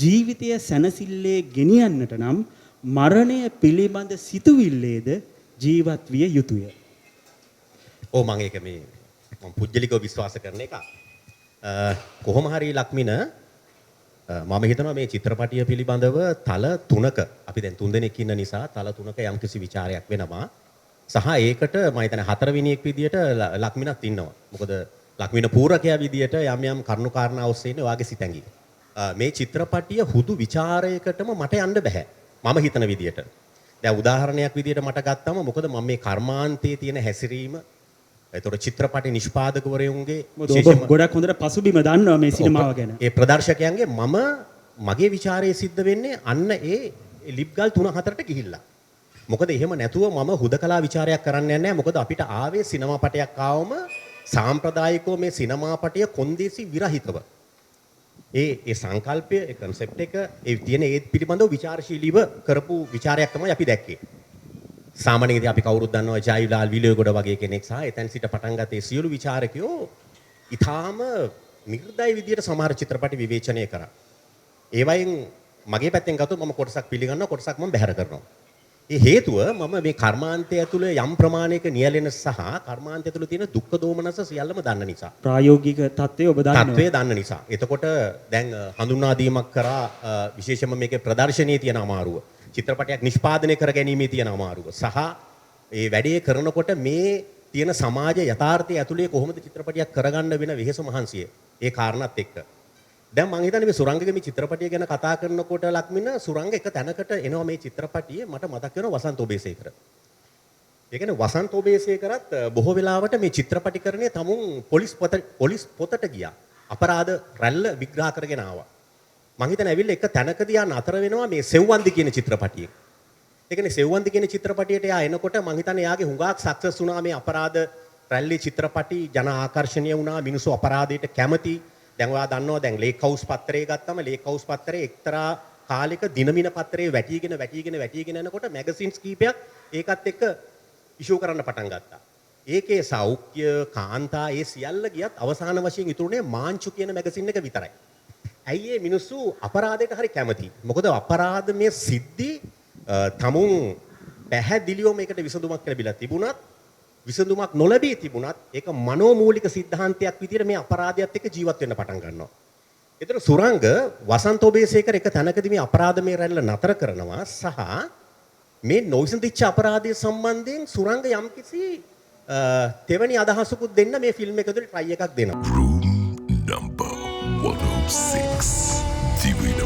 ජීවිතය සැනසille ගෙනියන්නට නම් මරණය පිළිබඳ සිතුවිල්ලේද ජීවත් විය යුතුය. ඔව් මම ඒක මේ මම පුජ්‍යලිකව විශ්වාස කරන එක. කොහොම හරි ලක්මින මම හිතනවා මේ චිත්‍රපටිය පිළිබඳව තල තුනක අපි දැන් තුන් දෙනෙක් ඉන්න නිසා තල තුනක යම්කිසි ਵਿਚාරයක් වෙනවා. සහ ඒකට මම හිතන්නේ හතරවෙනි එක විදියට ලක්මිනත් ඉන්නවා. මොකද ලක්මින පූරකයා විදියට යම් යම් කරුණු කාරණා ඔස්සේ ඉන්නේ ඔයාගේ සිතැඟි. මේ චිත්‍රපටිය හුදු ਵਿਚාරයකටම මට යන්න බෑ. මම හිතන විදියට. දැන් උදාහරණයක් විදියට මට ගත්තම මොකද මම මේ කර්මාන්තයේ තියෙන හැසිරීම එතකොට චිත්‍රපටි නිෂ්පාදකවරයන්ගේ විශේෂම ගොඩක් හොඳට පසුබිම දන්නවා මේ සිනමාව ගැන. ඒ ප්‍රදර්ශකයන්ගේ මගේ ਵਿਚාරයේ සිද්ධ වෙන්නේ අන්න ඒ ලිප්ගල් 3-4ට ගිහිල්ලා. මොකද එහෙම නැතුව මම හුදකලා ਵਿਚාරයක් කරන්න යන්නේ නැහැ. මොකද අපිට ආවේ සිනමාපටයක් ආවම සාම්ප්‍රදායිකව මේ සිනමාපටය කොන්දේසි විරහිතව. ඒ සංකල්පය, ඒ concept එක, ඒ තියෙන ඒ පිළිබඳව ਵਿਚාරශීලීව කරපු ਵਿਚාරයක් තමයි අපි දැක්කේ. සාමාන්‍යයෙන් අපි කවුරුත් දන්නවා ජයවිලාල් විලයගොඩ වගේ කෙනෙක් සහ එතෙන් සිට පටන් ගත්තේ සියලු ਵਿਚාරකයෝ ඊටාම නිර්දය විදියට සමහර චිත්‍රපටි විවේචනය කරා. ඒ වයින් මගේ පැත්තෙන් ගත්තොත් මම කොටසක් පිළිගන්නවා කොටසක් මම බැහැර කරනවා. ඒ හේතුව මම මේ කර්මාන්තය ඇතුළේ යම් ප්‍රමාණයක නියැලෙන සහ කර්මාන්තය ඇතුළේ තියෙන දුක්ඛ දෝමනස සියල්ලම දන්න නිසා. ප්‍රායෝගික தත්ත්වය ඔබ දන්නවා. தත්ත්වය දන්න නිසා. එතකොට දැන් හඳුන්වා දීමක් කරා විශේෂයෙන්ම මේකේ ප්‍රදර්ශනයේ තියෙන අමාරුව. චිත්‍රපටයක් නිෂ්පාදනය කර ගැනීමේ තියෙන අමාරුව සහ ඒ වැඩේ කරනකොට මේ තියෙන සමාජ යථාර්ථය ඇතුලේ කොහොමද චිත්‍රපටයක් කරගන්න වෙන වෙහෙස මහන්සිය ඒ කාරණාත් එක්ක දැන් මම හිතන්නේ මේ සුරංගගේ මේ චිත්‍රපටිය ගැන කතා කරනකොට ලක්මින සුරංග එක තැනකට එනවා මේ චිත්‍රපටියේ මට මතක් වෙනවා වසන්ත ඔබේසේකර. ඒ කියන්නේ වසන්ත ඔබේසේකරත් බොහෝ වෙලාවට මේ චිත්‍රපටිකරණයේ තමුන් පොලිස් පොතට ගියා. අපරාධ රැල්ල විග්‍රහ කරගෙන ආවා. මම හිතන්නේ ඇවිල්ලා එක තැනකදී යා නතර වෙනවා මේ සෙව්වන්දි කියන චිත්‍රපටියේ. ඒ කියන්නේ සෙව්වන්දි කියන චිත්‍රපටියට යා එනකොට මම හිතන්නේ යාගේ හුඟක් සක්සස් වුණා මේ අපරාධ රැල්ලේ චිත්‍රපටි ජන ආකර්ෂණීය වුණා මිනිස්සු අපරාධයට කැමති. දැන් ඔයා දන්නවා දැන් ලේක් හවුස් පත්‍රය ගත්තම ලේක් හවුස් පත්‍රයේ එක්තරා කාලෙක දිනමින පත්‍රයේ වැටිගෙන යනකොට මැගසින්ස් කීපයක් ඒකත් එක්ක ඉෂුව කරන්න පටන් ගත්තා. ඒකේ සෞඛ්‍ය කාන්තා ඒ සියල්ල ගියත් අවසාන වශයෙන් ඉතුරුනේ මාංචු කියන මැගසින් එක විතරයි. ඇයි මේ මිනිස්සු අපරාධයට හරි කැමති. මොකද අපරාධ මේ සිද්ධි තමුන් පැහැදිලිව මේකට විසඳුමක් ලැබිලා තිබුණත් විසඳුමක් නොලැබී තිබුණත් ඒක මනෝමූලික સિદ્ધාන්තයක් විදිහට මේ අපරාධයත් එක්ක ජීවත් වෙන්න පටන් ගන්නවා. ඒතර සුරංග වසන්ත ඔබේසේකර එක තැනකදී මේ අපරාධ මේ රැල්ල නතර කරනවා සහ මේ නොවිසඳිච්ච අපරාධය සම්බන්ධයෙන් සුරංග යම්කිසි තෙවැනි අදහසකුත් දෙන්න මේ ෆිල්ම් එක ඇතුලේ try එකක් දෙනවා. Room number 106. දිවින